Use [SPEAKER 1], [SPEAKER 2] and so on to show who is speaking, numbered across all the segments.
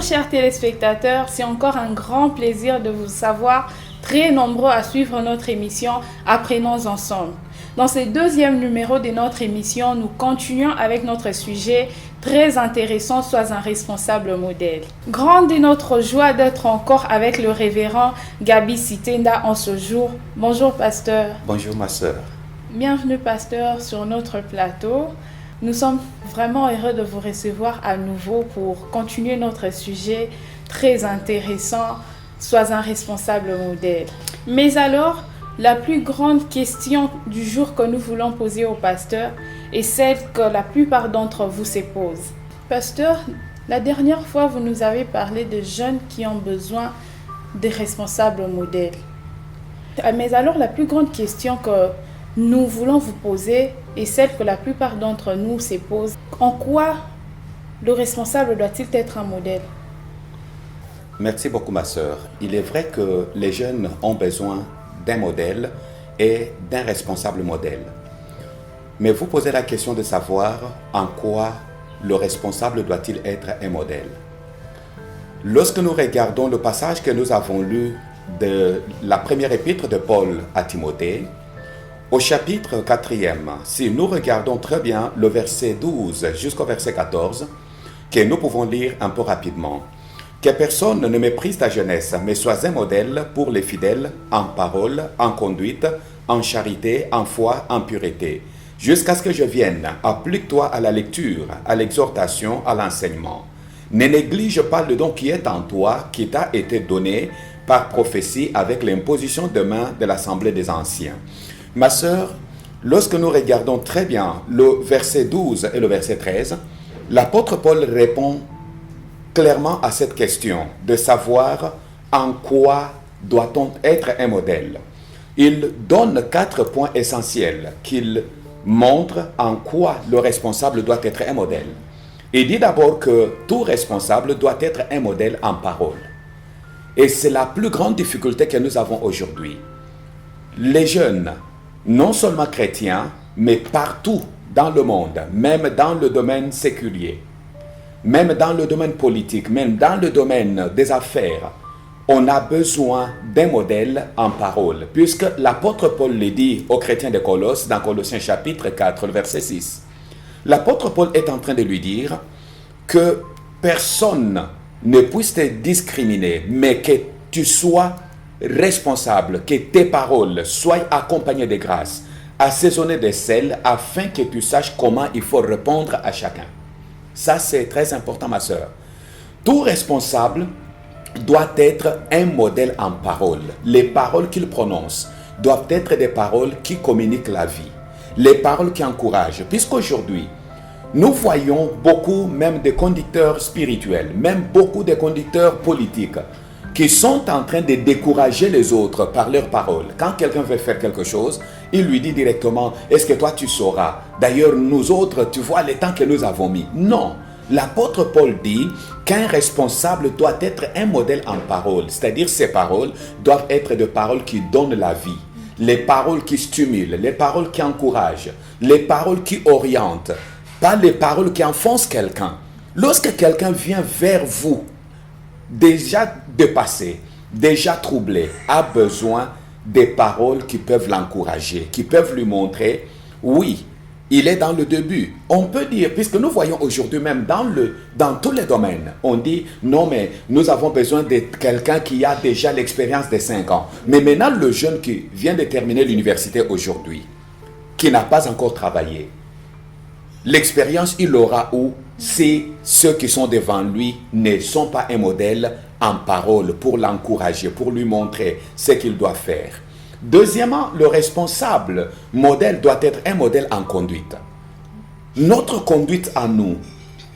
[SPEAKER 1] chers téléspectateurs, c'est encore un grand plaisir de vous savoir très nombreux à suivre notre émission Apprenons ensemble. Dans ce deuxième numéro de notre émission, nous continuons avec notre sujet très intéressant, sois un responsable modèle. Grande est notre joie d'être encore avec le révérend Gabi Sitenda en ce jour. Bonjour pasteur.
[SPEAKER 2] Bonjour ma sœur.
[SPEAKER 1] Bienvenue pasteur sur notre plateau. Nous sommes vraiment heureux de vous recevoir à nouveau pour continuer notre sujet très intéressant, sois un responsable modèle. Mais alors, la plus grande question du jour que nous voulons poser au pasteur est celle que la plupart d'entre vous se posent. Pasteur, la dernière fois, vous nous avez parlé de jeunes qui ont besoin de responsables modèles. Mais alors, la plus grande question que nous voulons vous poser est celle que la plupart d'entre nous se posent. En quoi le responsable doit-il être un modèle?
[SPEAKER 2] Merci beaucoup ma sœur. Il est vrai que les jeunes ont besoin d'un modèle et d'un responsable modèle. Mais vous posez la question de savoir en quoi le responsable doit-il être un modèle. Lorsque nous regardons le passage que nous avons lu de la première épître de Paul à Timothée, au chapitre 4e, si nous regardons très bien le verset 12 jusqu'au verset 14, que nous pouvons lire un peu rapidement. Que personne ne méprise ta jeunesse, mais sois un modèle pour les fidèles en parole, en conduite, en charité, en foi, en pureté. Jusqu'à ce que je vienne, applique-toi à la lecture, à l'exhortation, à l'enseignement. Ne néglige pas le don qui est en toi, qui t'a été donné par prophétie avec l'imposition de main de l'Assemblée des Anciens. Ma sœur, lorsque nous regardons très bien le verset 12 et le verset 13, l'apôtre Paul répond clairement à cette question de savoir en quoi doit-on être un modèle. Il donne 4 points essentiels qu'il montre en quoi le responsable doit être un modèle. Il dit d'abord que tout responsable doit être un modèle en parole. Et c'est la plus grande difficulté que nous avons aujourd'hui. Les jeunes, non seulement chrétiens, mais partout dans le monde, même dans le domaine séculier, même dans le domaine politique, même dans le domaine des affaires, on a besoin d'un modèle en parole, puisque l'apôtre Paul le dit aux chrétiens de Colosse, dans Colossiens chapitre 4, verset 6. L'apôtre Paul est en train de lui dire que personne ne puisse te discriminer, mais que tu sois responsable, que tes paroles soient accompagnées de grâce, assaisonnées de sel, afin que tu saches comment il faut répondre à chacun. Ça, c'est très important, ma sœur. Tout responsable doit être un modèle en parole. Les paroles qu'il prononce doivent être des paroles qui communiquent la vie. Les paroles qui encouragent. Puisqu'aujourd'hui, nous voyons beaucoup même de conducteurs spirituels, même beaucoup de conducteurs politiques qui sont en train de décourager les autres par leurs paroles. Quand quelqu'un veut faire quelque chose, il lui dit directement, est-ce que toi tu sauras? D'ailleurs, nous autres, tu vois les temps que nous avons mis. Non, l'apôtre Paul dit qu'un responsable doit être un modèle en parole. C'est-à-dire, ces paroles doivent être des paroles qui donnent la vie. Les paroles qui stimulent, les paroles qui encouragent, les paroles qui orientent, pas les paroles qui enfoncent quelqu'un. Lorsque quelqu'un vient vers vous, déjà dépassé, déjà troublé, a besoin des paroles qui peuvent l'encourager, qui peuvent lui montrer, oui, il est dans le début. On peut dire, puisque nous voyons aujourd'hui même dans tous les domaines, on dit, non mais nous avons besoin de quelqu'un qui a déjà l'expérience de 5 ans. Mais maintenant, le jeune qui vient de terminer l'université aujourd'hui, qui n'a pas encore travaillé, l'expérience il aura où si ceux qui sont devant lui ne sont pas un modèle en parole pour l'encourager, pour lui montrer ce qu'il doit faire. Deuxièmement, le responsable modèle doit être un modèle en conduite. Notre conduite à nous,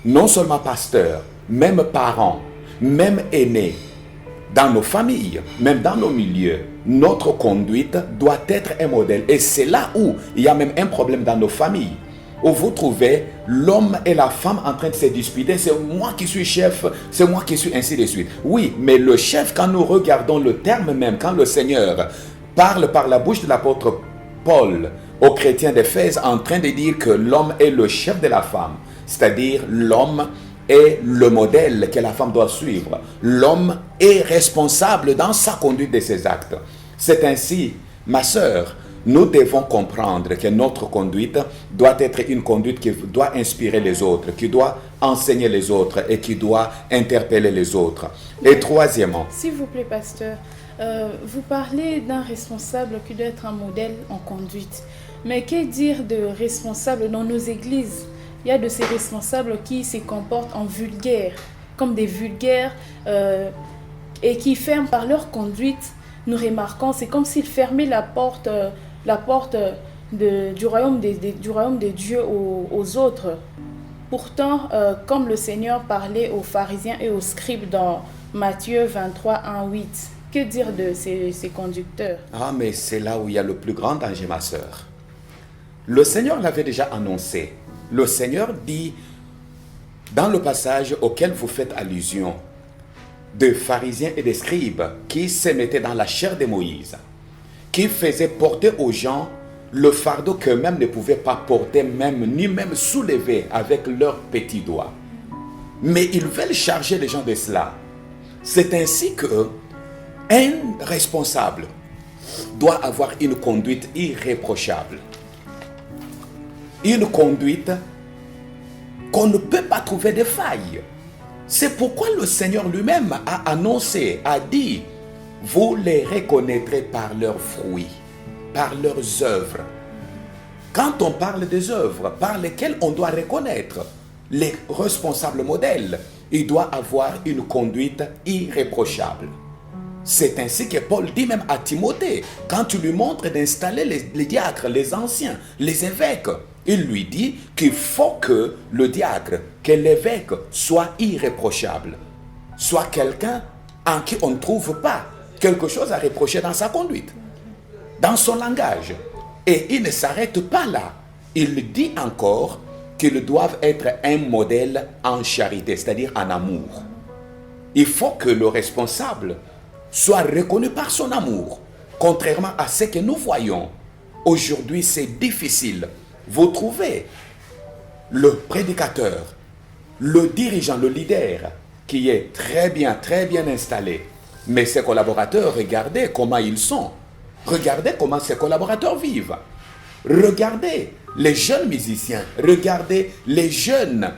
[SPEAKER 2] non seulement pasteurs, même parents, même aînés, dans nos familles, même dans nos milieux, notre conduite doit être un modèle. Et c'est là où il y a même un problème dans nos familles, où vous trouvez l'homme et la femme en train de se disputer, c'est moi qui suis chef, c'est moi qui suis ainsi de suite. Oui, mais le chef, quand nous regardons le terme même, quand le Seigneur parle par la bouche de l'apôtre Paul aux chrétiens d'Éphèse en train de dire que l'homme est le chef de la femme, c'est-à-dire l'homme est le modèle que la femme doit suivre. L'homme est responsable dans sa conduite de ses actes. C'est ainsi, ma sœur, nous devons comprendre que notre conduite doit être une conduite qui doit inspirer les autres, qui doit enseigner les autres et qui doit interpeller les autres. Et troisièmement...
[SPEAKER 1] S'il vous plaît, pasteur, vous parlez d'un responsable qui doit être un modèle en conduite. Mais que dire de responsables dans nos églises? Il y a de ces responsables qui se comportent en vulgaire, comme des vulgaires, et qui ferment par leur conduite. Nous remarquons, c'est comme s'ils fermaient la porte du royaume des dieux aux autres. Pourtant, comme le Seigneur parlait aux pharisiens et aux scribes dans Matthieu 23, 1, 8, que dire de ces conducteurs?
[SPEAKER 2] Ah, mais c'est là où il y a le plus grand danger, ma sœur. Le Seigneur l'avait déjà annoncé. Le Seigneur dit, dans le passage auquel vous faites allusion, de pharisiens et de scribes qui se mettaient dans la chair de Moïse, qui faisaient porter aux gens le fardeau qu'eux-mêmes ne pouvaient pas porter, ni même soulever avec leurs petits doigts. Mais ils veulent charger les gens de cela. C'est ainsi qu'un responsable doit avoir une conduite irréprochable. Une conduite qu'on ne peut pas trouver de faille. C'est pourquoi le Seigneur lui-même a annoncé, a dit, vous les reconnaîtrez par leurs fruits, par leurs œuvres. Quand on parle des œuvres par lesquelles on doit reconnaître les responsables modèles, il doit avoir une conduite irréprochable. C'est ainsi que Paul dit même à Timothée, quand tu lui montres d'installer les diacres, les anciens, les évêques, il lui dit qu'il faut que le diacre, que l'évêque soit irréprochable, soit quelqu'un en qui on ne trouve pas quelque chose à reprocher dans sa conduite, dans son langage. Et il ne s'arrête pas là. Il dit encore qu'ils doivent être un modèle en charité, c'est-à-dire en amour. Il faut que le responsable soit reconnu par son amour. Contrairement à ce que nous voyons, aujourd'hui c'est difficile. Vous trouvez le prédicateur, le dirigeant, le leader, qui est très bien installé. Mais ses collaborateurs, regardez comment ils sont. Regardez comment ses collaborateurs vivent. Regardez les jeunes musiciens. Regardez les jeunes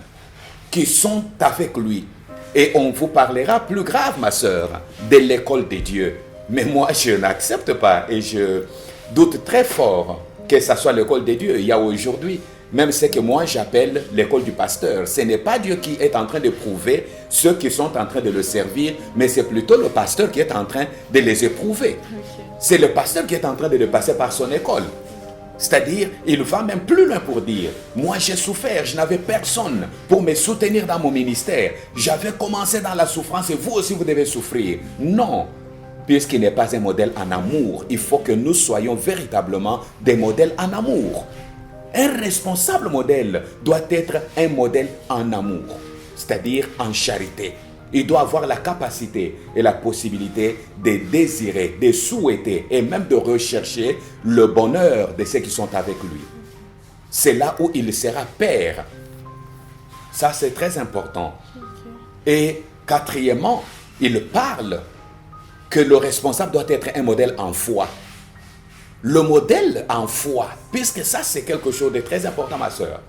[SPEAKER 2] qui sont avec lui. Et on vous parlera plus grave, ma sœur, de l'école de Dieu. Mais moi, je n'accepte pas et je doute très fort que ce soit l'école de Dieu. Il y a aujourd'hui même ce que moi j'appelle l'école du pasteur. Ce n'est pas Dieu qui est en train de prouver ceux qui sont en train de le servir, mais c'est plutôt le pasteur qui est en train de les éprouver. C'est le pasteur qui est en train de le passer par son école. C'est-à-dire, il va même plus loin pour dire, moi j'ai souffert, je n'avais personne pour me soutenir dans mon ministère. J'avais commencé dans la souffrance et vous aussi vous devez souffrir. Non, puisqu'il n'est pas un modèle en amour, il faut que nous soyons véritablement des modèles en amour. Un responsable modèle doit être un modèle en amour, c'est-à-dire en charité. Il doit avoir la capacité et la possibilité de désirer, de souhaiter et même de rechercher le bonheur de ceux qui sont avec lui. C'est là où il sera père. Ça, c'est très important. Et quatrièmement, il parle que le responsable doit être un modèle en foi. Le modèle en foi, puisque ça, c'est quelque chose de très important, ma sœur.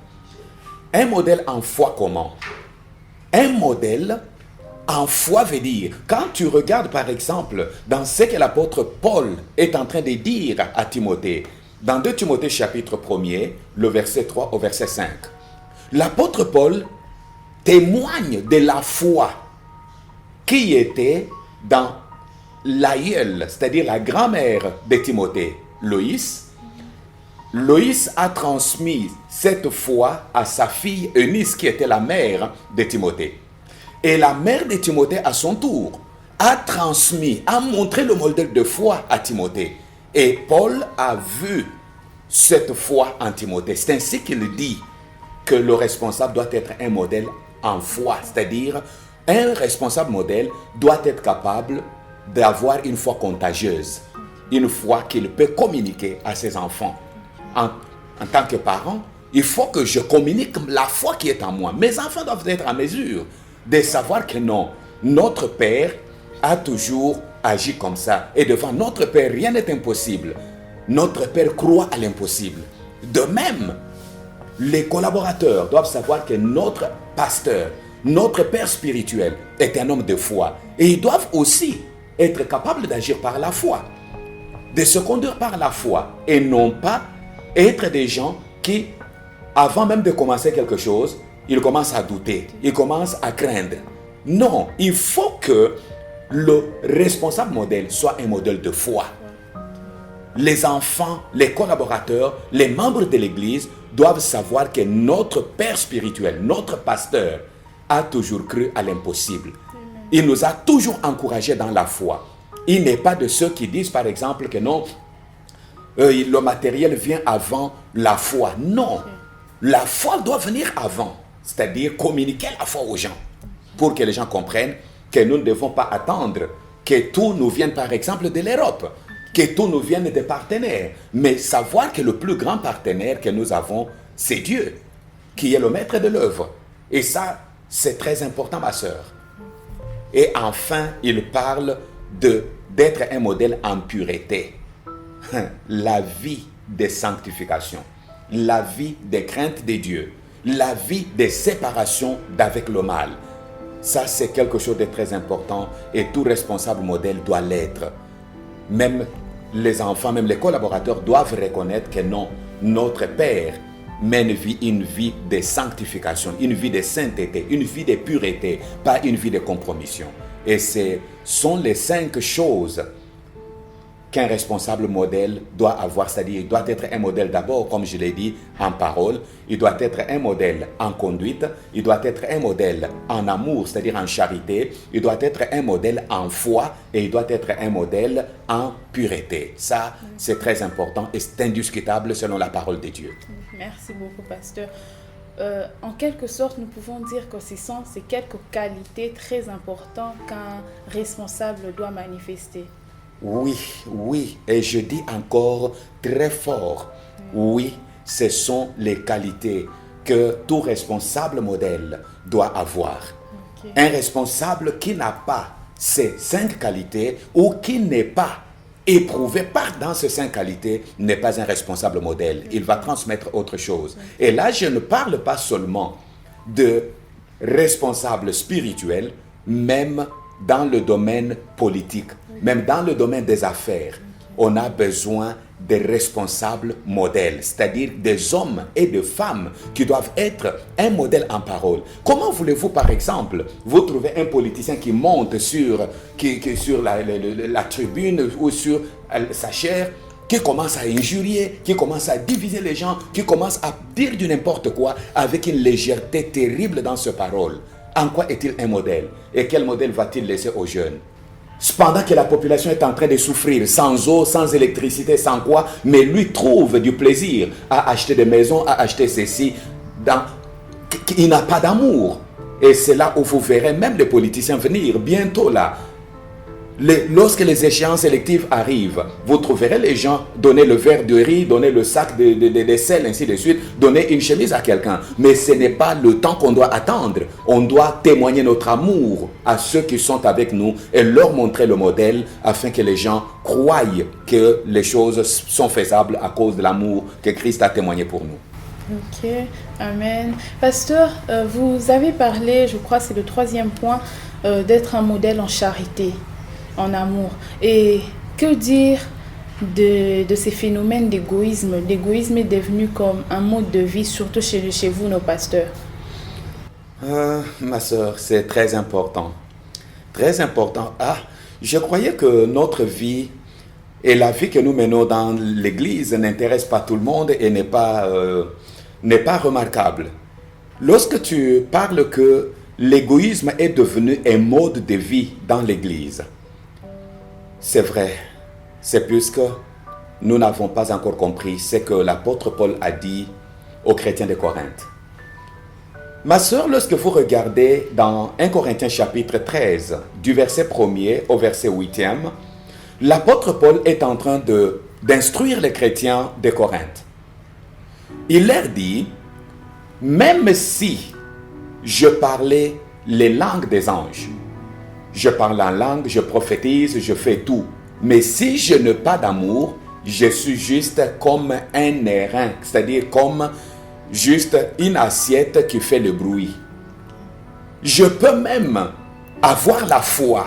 [SPEAKER 2] Un modèle en foi comment? Un modèle en foi veut dire, quand tu regardes par exemple dans ce que l'apôtre Paul est en train de dire à Timothée, dans 2 Timothée chapitre 1er, le verset 3 au verset 5, l'apôtre Paul témoigne de la foi qui était dans l'aïeul, c'est-à-dire la grand-mère de Timothée, Loïs. Loïs a transmis cette foi à sa fille Eunice qui était la mère de Timothée. Et la mère de Timothée, à son tour, a transmis, a montré le modèle de foi à Timothée. Et Paul a vu cette foi en Timothée. C'est ainsi qu'il dit que le responsable doit être un modèle en foi. C'est-à-dire, un responsable modèle doit être capable d'avoir une foi contagieuse. Une foi qu'il peut communiquer à ses enfants. En tant que parent, Il faut que je communique la foi qui est en moi. Mes enfants doivent être en mesure de savoir que non, notre Père a toujours agi comme ça. Et devant notre Père, rien n'est impossible. Notre Père croit à l'impossible. De même, les collaborateurs doivent savoir que notre pasteur, notre Père spirituel est un homme de foi. Et ils doivent aussi être capables d'agir par la foi, de se conduire par la foi et non pas être des gens qui, avant même de commencer quelque chose, ils commencent à douter, ils commencent à craindre. Non, il faut que le responsable modèle soit un modèle de foi. Les enfants, les collaborateurs, les membres de l'Église doivent savoir que notre Père spirituel, notre pasteur, a toujours cru à l'impossible. Il nous a toujours encouragés dans la foi. Il n'est pas de ceux qui disent par exemple que non, le matériel vient avant la foi. Non, la foi doit venir avant, c'est-à-dire communiquer la foi aux gens pour que les gens comprennent que nous ne devons pas attendre que tout nous vienne par exemple de l'Europe, que tout nous vienne des partenaires, mais savoir que le plus grand partenaire que nous avons, c'est Dieu, qui est le maître de l'œuvre. Et ça, c'est très important, ma sœur. Et enfin, il parle d'être un modèle en pureté. La vie de sanctification, la vie de crainte de Dieu, la vie de séparation d'avec le mal. Ça, c'est quelque chose de très important et tout responsable modèle doit l'être. Même les enfants, même les collaborateurs doivent reconnaître que non, notre Père mène une vie de sanctification, une vie de sainteté, une vie de pureté, pas une vie de compromission. Et ce sont les 5 choses qu'un responsable modèle doit avoir, c'est-à-dire il doit être un modèle d'abord, comme je l'ai dit, en parole, il doit être un modèle en conduite, il doit être un modèle en amour, c'est-à-dire en charité, il doit être un modèle en foi et il doit être un modèle en pureté. Ça, c'est très important et c'est indiscutable selon la parole de Dieu.
[SPEAKER 1] Merci beaucoup, pasteur. En quelque sorte, nous pouvons dire que ce sont ces quelques qualités très importantes qu'un responsable doit manifester.
[SPEAKER 2] Oui, oui, et je dis encore très fort, oui, ce sont les qualités que tout responsable modèle doit avoir. Okay. Un responsable qui n'a pas ces 5 qualités ou qui n'est pas éprouvé dans ces 5 qualités n'est pas un responsable modèle. Il va transmettre autre chose. Et là, je ne parle pas seulement de responsable spirituel, même dans le domaine politique, même dans le domaine des affaires, on a besoin de responsables modèles, c'est-à-dire des hommes et des femmes qui doivent être un modèle en parole. Comment voulez-vous, par exemple, vous trouver un politicien qui monte sur la tribune ou sur sa chaire, qui commence à injurier, qui commence à diviser les gens, qui commence à dire du n'importe quoi avec une légèreté terrible dans ses paroles? En quoi est-il un modèle? Et quel modèle va-t-il laisser aux jeunes? Pendant que la population est en train de souffrir, sans eau, sans électricité, sans quoi, mais lui trouve du plaisir à acheter des maisons, à acheter ceci. Il n'a pas d'amour. Et c'est là où vous verrez même les politiciens venir bientôt là. Lorsque les échéances électives arrivent, vous trouverez les gens donner le verre de riz, donner le sac de sel, ainsi de suite, donner une chemise à quelqu'un. Mais ce n'est pas le temps qu'on doit attendre. On doit témoigner notre amour à ceux qui sont avec nous et leur montrer le modèle afin que les gens croient que les choses sont faisables à cause de l'amour que Christ a témoigné pour nous.
[SPEAKER 1] Ok, amen. Pasteur, vous avez parlé, je crois que c'est le 3e point, d'être un modèle en charité, en amour. Et que dire de ces phénomènes d'égoïsme? L'égoïsme est devenu comme un mode de vie, surtout chez vous, nos pasteurs.
[SPEAKER 2] Ma soeur, c'est très important. Très important. Je croyais que notre vie et la vie que nous menons dans l'Église n'intéresse pas tout le monde et n'est pas remarquable. Lorsque tu parles que l'égoïsme est devenu un mode de vie dans l'Église, c'est vrai, c'est puisque nous n'avons pas encore compris ce que l'apôtre Paul a dit aux chrétiens de Corinthe. Ma sœur, lorsque vous regardez dans 1 Corinthiens chapitre 13, du verset 1er au verset 8e, l'apôtre Paul est en train d'instruire les chrétiens de Corinthe. Il leur dit Même si je parlais les langues des anges, je parle en langue, je prophétise, je fais tout. Mais si je n'ai pas d'amour, je suis juste comme un airain, c'est-à-dire comme juste une assiette qui fait le bruit. Je peux même avoir la foi,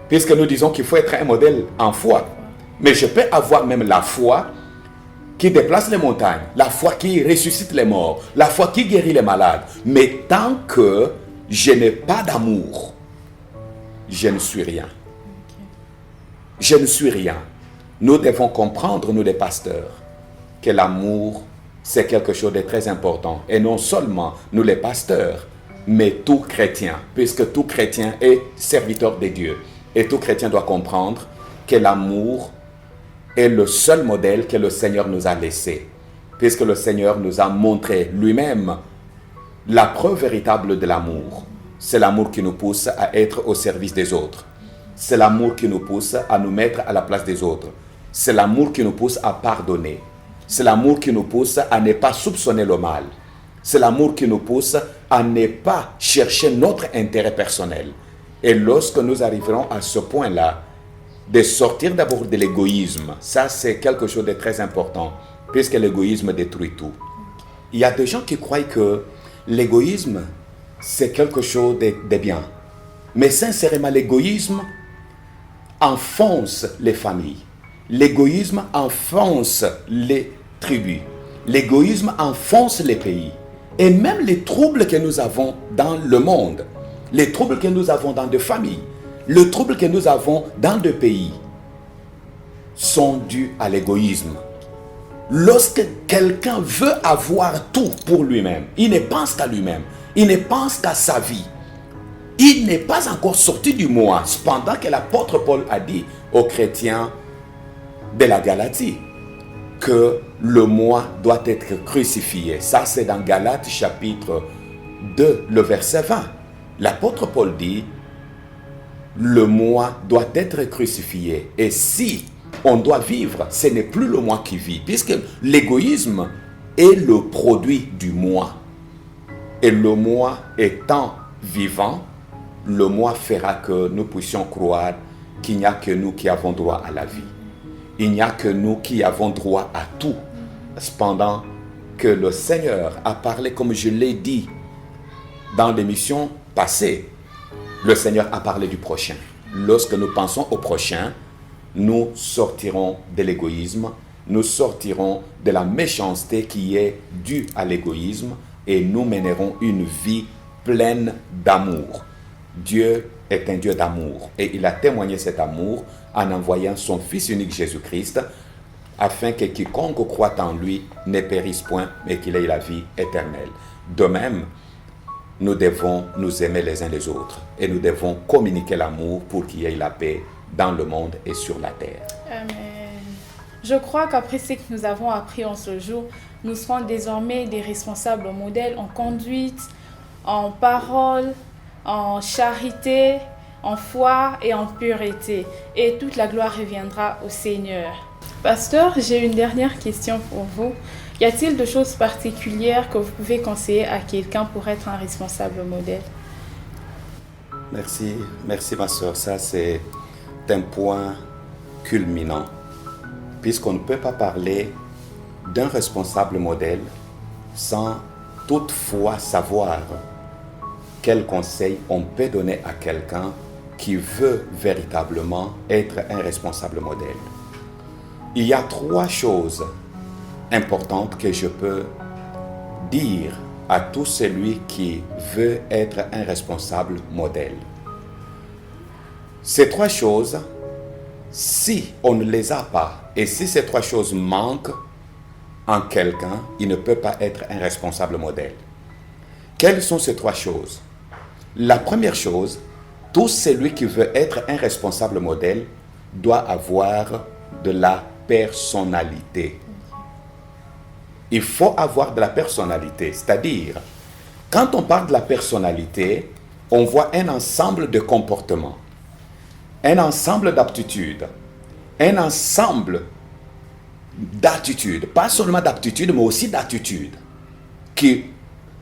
[SPEAKER 2] puisque nous disons qu'il faut être un modèle en foi. Mais je peux avoir même la foi qui déplace les montagnes, la foi qui ressuscite les morts, la foi qui guérit les malades. Mais tant que je n'ai pas d'amour, je ne suis rien. Je ne suis rien. Nous devons comprendre, nous les pasteurs, que l'amour, c'est quelque chose de très important. Et non seulement nous les pasteurs, mais tout chrétien, puisque tout chrétien est serviteur de Dieu. Et tout chrétien doit comprendre que l'amour est le seul modèle que le Seigneur nous a laissé. Puisque le Seigneur nous a montré lui-même la preuve véritable de l'amour. C'est l'amour qui nous pousse à être au service des autres. C'est l'amour qui nous pousse à nous mettre à la place des autres. C'est l'amour qui nous pousse à pardonner. C'est l'amour qui nous pousse à ne pas soupçonner le mal. C'est l'amour qui nous pousse à ne pas chercher notre intérêt personnel. Et lorsque nous arriverons à ce point-là, de sortir d'abord de l'égoïsme, ça c'est quelque chose de très important, puisque l'égoïsme détruit tout. Il y a des gens qui croient que l'égoïsme, c'est quelque chose de bien. Mais sincèrement, l'égoïsme enfonce les familles. L'égoïsme enfonce les tribus. L'égoïsme enfonce les pays. Et même les troubles que nous avons dans le monde, les troubles que nous avons dans des familles, les troubles que nous avons dans des pays, sont dus à l'égoïsme. Lorsque quelqu'un veut avoir tout pour lui-même, il ne pense qu'à lui-même, il ne pense qu'à sa vie. Il n'est pas encore sorti du moi, cependant que l'apôtre Paul a dit aux chrétiens de la Galatie que le moi doit être crucifié. Ça, c'est dans Galates chapitre 2, le verset 20. L'apôtre Paul dit, le moi doit être crucifié. Et si on doit vivre, ce n'est plus le moi qui vit, puisque l'égoïsme est le produit du moi. Et le moi étant vivant, le moi fera que nous puissions croire qu'il n'y a que nous qui avons droit à la vie. Il n'y a que nous qui avons droit à tout. Cependant que le Seigneur a parlé, comme je l'ai dit dans l'émission passée, le Seigneur a parlé du prochain. Lorsque nous pensons au prochain, nous sortirons de l'égoïsme, nous sortirons de la méchanceté qui est due à l'égoïsme et nous mènerons une vie pleine d'amour. Dieu est un Dieu d'amour et il a témoigné cet amour en envoyant son Fils unique Jésus-Christ afin que quiconque croit en lui ne périsse point mais qu'il ait la vie éternelle. De même, nous devons nous aimer les uns les autres et nous devons communiquer l'amour pour qu'il y ait la paix dans le monde et sur la terre.
[SPEAKER 1] Amen. Je crois qu'après ce que nous avons appris en ce jour, nous serons désormais des responsables modèles en conduite, en parole, en charité, en foi et en pureté. Et toute la gloire reviendra au Seigneur. Pasteur, j'ai une dernière question pour vous. Y a-t-il de choses particulières que vous pouvez conseiller à quelqu'un pour être un responsable modèle?
[SPEAKER 2] Merci ma soeur. Ça, c'est un point culminant, puisqu'on ne peut pas parler d'un responsable modèle sans toutefois savoir quel conseil on peut donner à quelqu'un qui veut véritablement être un responsable modèle. Il y a 3 choses importantes que je peux dire à tout celui qui veut être un responsable modèle. Ces 3 choses, si on ne les a pas, et si ces 3 choses manquent en quelqu'un, il ne peut pas être un responsable modèle. Quelles sont ces 3 choses? La première chose, tout celui qui veut être un responsable modèle doit avoir de la personnalité. Il faut avoir de la personnalité, c'est-à-dire, quand on parle de la personnalité, on voit un ensemble de comportements, un ensemble d'aptitudes, un ensemble d'attitudes, pas seulement d'aptitudes, mais aussi d'attitudes, qui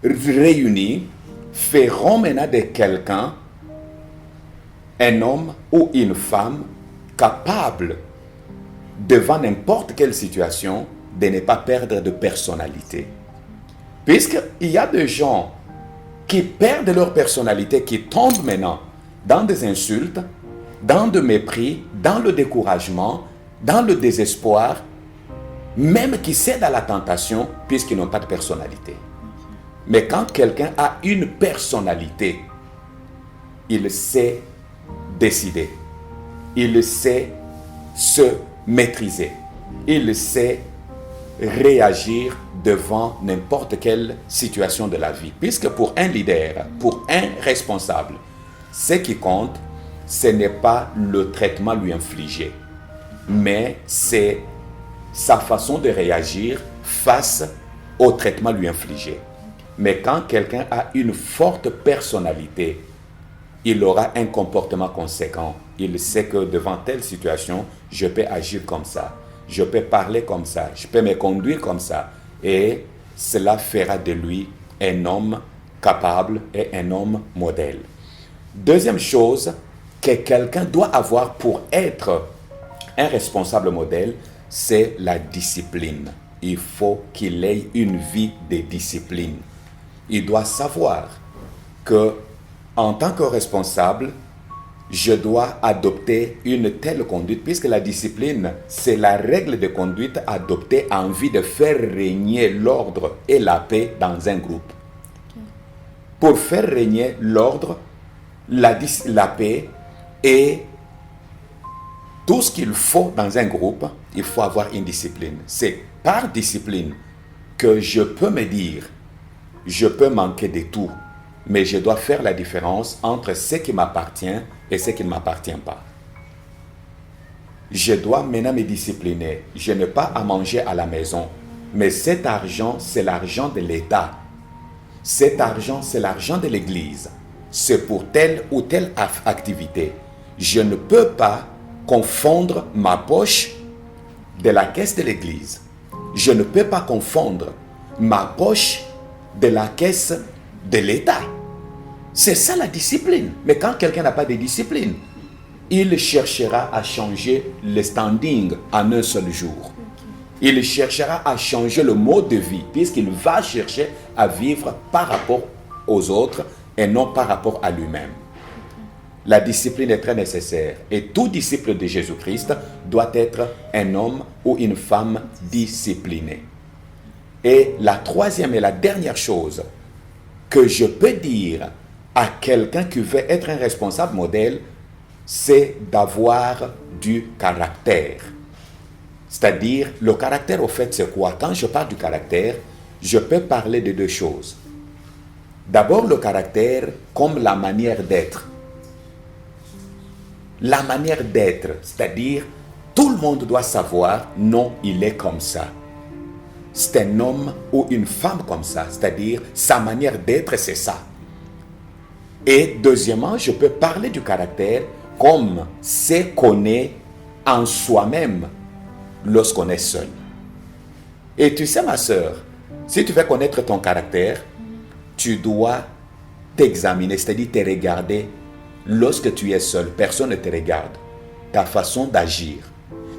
[SPEAKER 2] réunis feront maintenant de quelqu'un un homme ou une femme capable, devant n'importe quelle situation, de ne pas perdre de personnalité. Puisqu'il y a des gens qui perdent leur personnalité, qui tombent maintenant dans des insultes, dans le mépris, dans le découragement, dans le désespoir, même qui cèdent à la tentation, puisqu'ils n'ont pas de personnalité. Mais quand quelqu'un a une personnalité, il sait décider, il sait se maîtriser, il sait réagir devant n'importe quelle situation de la vie. Puisque pour un leader, pour un responsable, ce qui compte, ce n'est pas le traitement lui infligé, mais c'est sa façon de réagir face au traitement lui infligé. Mais quand quelqu'un a une forte personnalité, il aura un comportement conséquent. Il sait que devant telle situation, je peux agir comme ça, je peux parler comme ça, je peux me conduire comme ça. Et cela fera de lui un homme capable et un homme modèle. Deuxième chose que quelqu'un doit avoir pour être un responsable modèle, c'est la discipline. Il faut qu'il ait une vie de discipline. Il doit savoir que en tant que responsable, je dois adopter une telle conduite, puisque la discipline, c'est la règle de conduite adoptée en vue de faire régner l'ordre et la paix dans un groupe. Pour faire régner l'ordre, la paix et tout ce qu'il faut dans un groupe, il faut avoir une discipline. C'est par discipline que je peux me dire, je peux manquer de tout, mais je dois faire la différence entre ce qui m'appartient et ce qui ne m'appartient pas. Je dois maintenant me discipliner. Je n'ai pas à manger à la maison, mais cet argent, c'est l'argent de l'État. Cet argent, c'est l'argent de l'Église. C'est pour telle ou telle activité. Je ne peux pas confondre ma poche de la caisse de l'Église. Je ne peux pas confondre ma poche de la caisse de l'État. C'est ça la discipline. Mais quand quelqu'un n'a pas de discipline, il cherchera à changer le standing en un seul jour. Il cherchera à changer le mode de vie, puisqu'il va chercher à vivre par rapport aux autres et non par rapport à lui-même. La discipline est très nécessaire. Et tout disciple de Jésus-Christ doit être un homme ou une femme discipliné. Et la troisième et la dernière chose que je peux dire à quelqu'un qui veut être un responsable modèle, c'est d'avoir du caractère. C'est-à-dire, le caractère, au fait, c'est quoi? Quand je parle du caractère, je peux parler de deux choses. D'abord, le caractère comme la manière d'être. La manière d'être, c'est-à-dire, tout le monde doit savoir, non, il est comme ça. C'est un homme ou une femme comme ça, c'est-à-dire, sa manière d'être, c'est ça. Et deuxièmement, je peux parler du caractère comme ce qu'on est en soi-même lorsqu'on est seul. Et tu sais, ma sœur, si tu veux connaître ton caractère, tu dois t'examiner, c'est-à-dire te regarder lorsque tu es seul. Personne ne te regarde. Ta façon d'agir,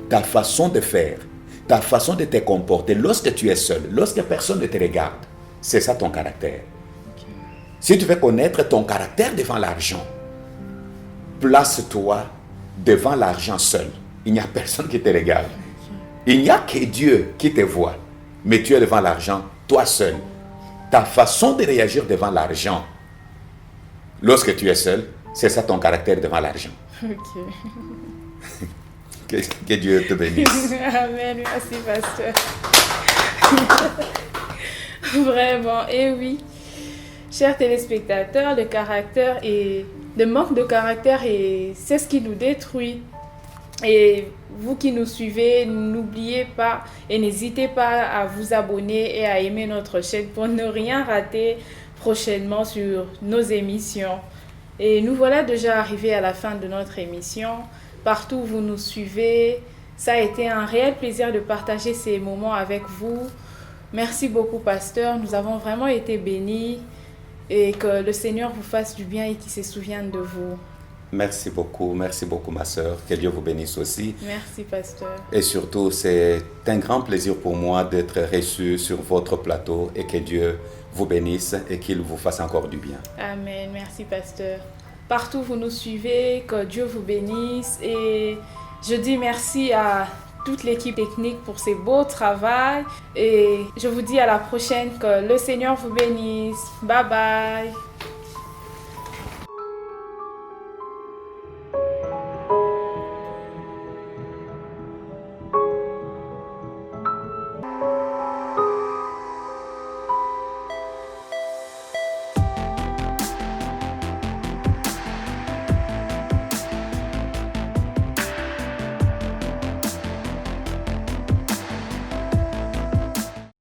[SPEAKER 2] ta façon de faire, ta façon de te comporter lorsque tu es seul, lorsque personne ne te regarde, c'est ça ton caractère. Si tu veux connaître ton caractère devant l'argent, place-toi devant l'argent seul. Il n'y a personne qui te regarde. Il n'y a que Dieu qui te voit. Mais tu es devant l'argent, toi seul. Ta façon de réagir devant l'argent, lorsque tu es seul, c'est ça ton caractère devant l'argent.
[SPEAKER 1] Ok.
[SPEAKER 2] Que Dieu te bénisse.
[SPEAKER 1] Amen, merci pasteur. Vraiment, et oui. Chers téléspectateurs, le manque de caractère, c'est ce qui nous détruit. Et vous qui nous suivez, n'oubliez pas et n'hésitez pas à vous abonner et à aimer notre chaîne pour ne rien rater prochainement sur nos émissions. Et nous voilà déjà arrivés à la fin de notre émission. Partout où vous nous suivez, ça a été un réel plaisir de partager ces moments avec vous. Merci beaucoup, pasteur. Nous avons vraiment été bénis et que le Seigneur vous fasse du bien et qu'il se souvienne de vous.
[SPEAKER 2] Merci beaucoup, ma sœur. Que Dieu vous bénisse aussi.
[SPEAKER 1] Merci, pasteur.
[SPEAKER 2] Et surtout, c'est un grand plaisir pour moi d'être reçu sur votre plateau et que Dieu vous bénisse et qu'il vous fasse encore du bien.
[SPEAKER 1] Amen. Merci, pasteur. Partout où vous nous suivez, que Dieu vous bénisse et je dis merci à toute l'équipe technique pour ces beaux travaux et je vous dis à la prochaine, que le Seigneur vous bénisse. Bye bye.